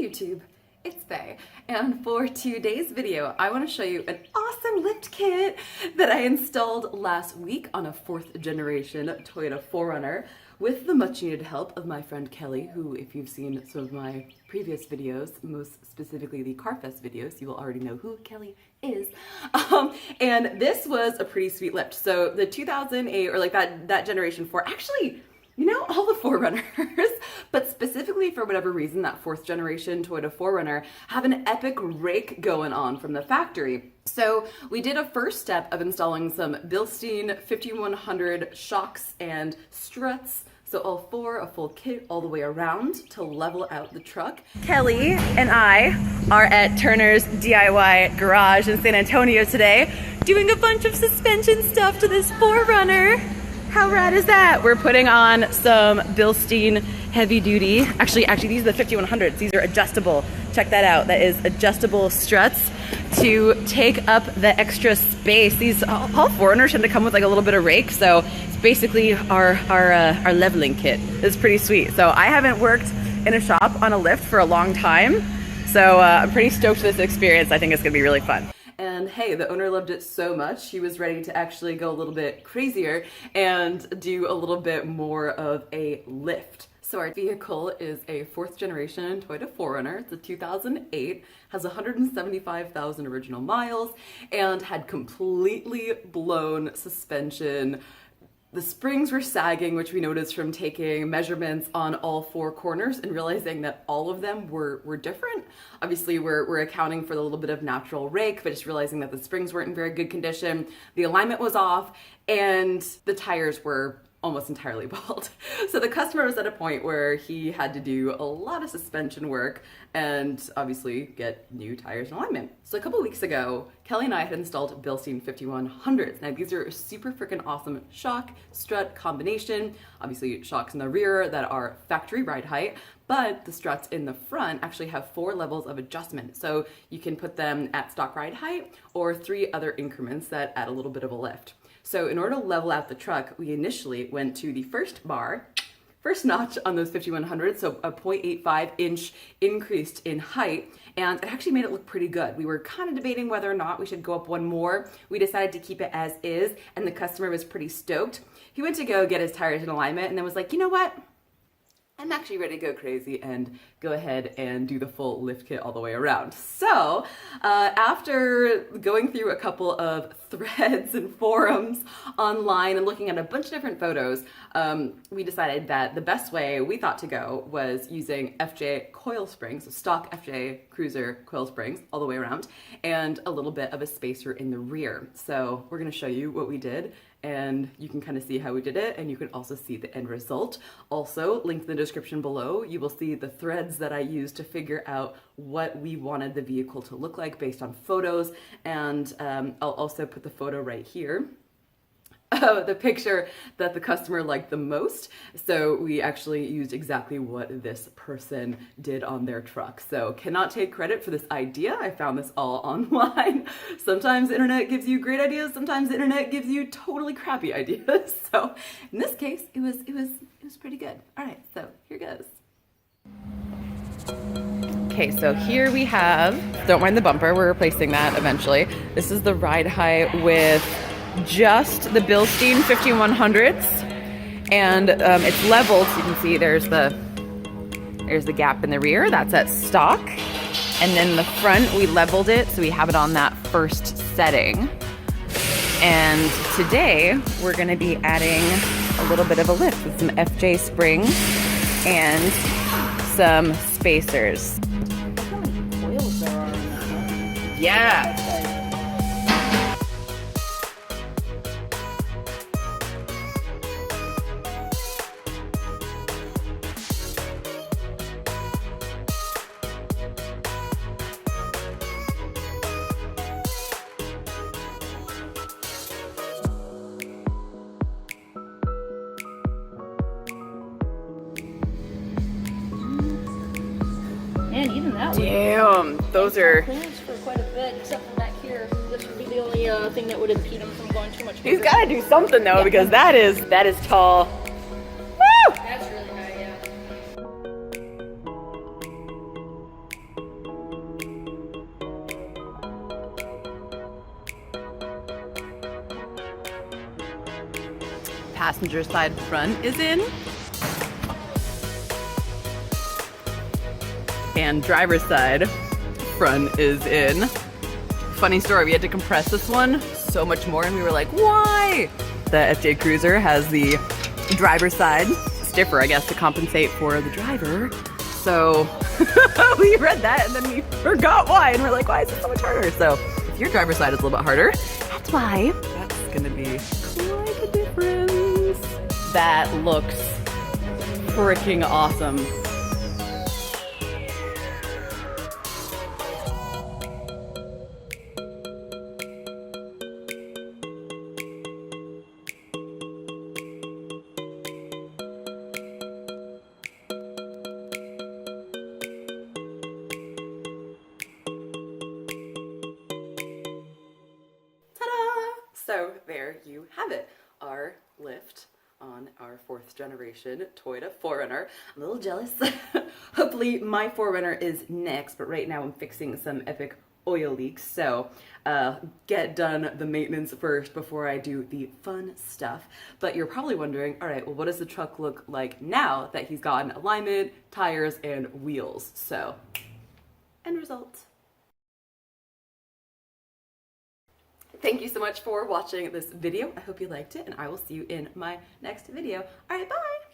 YouTube, it's Faye, and for today's video I want to show you an awesome lift kit that I installed last week on a 4th generation Toyota 4Runner with the much needed help of my friend Kelly, who, if you've seen some of my previous videos, most specifically the CarFest videos, you will already know who Kelly is. And this was a pretty sweet lift. So the 2008, or like that generation 4, actually, you know, all the 4Runners, but specifically for whatever reason, that 4th generation Toyota 4Runner have an epic rake going on from the factory. So we did a first step of installing some Bilstein 5100 shocks and struts. So all four, a full kit all the way around to level out the truck. Kelly and I are at Turner's DIY garage in San Antonio today, doing a bunch of suspension stuff to this 4Runner. How rad is that? We're putting on some Bilstein heavy duty. Actually, these are the 5100s. These are adjustable. Check that out. That is adjustable struts to take up the extra space. These all 4Runners tend to come with like a little bit of rake, so it's basically our leveling kit. It's pretty sweet. So I haven't worked in a shop on a lift for a long time, so I'm pretty stoked for this experience. I think it's gonna be really fun. And hey, the owner loved it so much, he was ready to actually go a little bit crazier and do a little bit more of a lift. So our vehicle is a 4th generation Toyota 4Runner. It's a 2008, has 175,000 original miles, and had completely blown suspension. The springs were sagging, which we noticed from taking measurements on all 4 corners and realizing that all of them were different. Obviously, we're accounting for the little bit of natural rake, but just realizing that the springs weren't in very good condition, the alignment was off, and the tires were almost entirely bald. So the customer was at a point where he had to do a lot of suspension work and obviously get new tires and alignment. So a couple weeks ago, Kelly and I had installed Bilstein 5100s. Now these are a super freaking awesome shock strut combination. Obviously shocks in the rear that are factory ride height, but the struts in the front actually have 4 levels of adjustment. So you can put them at stock ride height or 3 other increments that add a little bit of a lift. So in order to level out the truck, we initially went to the first notch on those 5100s, so a 0.85 inch increased in height, and it actually made it look pretty good. We were kind of debating whether or not we should go up one more. We decided to keep it as is, and the customer was pretty stoked. He went to go get his tires in alignment and then was like, you know what? I'm actually ready to go crazy and go ahead and do the full lift kit all the way around. So after going through a couple of threads and forums online and looking at a bunch of different photos, we decided that the best way we thought to go was using FJ coil springs, so stock FJ Cruiser coil springs all the way around, and a little bit of a spacer in the rear. So we're gonna show you what we did, and you can kind of see how we did it, and you can also see the end result. Also, linked in the description below, you will see the threads that I used to figure out what we wanted the vehicle to look like based on photos, and I'll also put the photo right here. The picture that the customer liked the most. So we actually used exactly what this person did on their truck. So cannot take credit for this idea. I found this all online. Sometimes the internet gives you great ideas. Sometimes the internet gives you totally crappy ideas. So in this case, it was pretty good. All right, so here goes. Okay, so here we have, don't mind the bumper, we're replacing that eventually. This is the ride height with just the Bilstein 5100s, and it's leveled, so you can see there's the gap in the rear, that's at stock, and then the front we leveled it so we have it on that first setting. And today we're going to be adding a little bit of a lift with some FJ springs and some spacers. Look how many coils there are. Yeah. Man, even that way. Damn, those are... Clearance for quite a bit, except for back here. This would be the only thing that would impede him from going too much bigger. He's got to do something though, because that is tall. Woo! That's really high, yeah. passenger side front is in. And driver's side front is in. Funny story, we had to compress this one so much more and we were like, why? The FJ Cruiser has the driver's side stiffer, I guess, to compensate for the driver. So we read that and then we forgot why and we're like, why is it so much harder? So if your driver's side is a little bit harder, that's why. That's gonna be quite a difference. That looks freaking awesome. So there you have it, our lift on our 4th generation Toyota 4Runner. I'm a little jealous. Hopefully my 4Runner is next, but right now I'm fixing some epic oil leaks. So get done the maintenance first before I do the fun stuff. But you're probably wondering, all right, well, what does the truck look like now that he's gotten alignment, tires, and wheels? So, end result. Thank you so much for watching this video. I hope you liked it, and I will see you in my next video. All right, bye!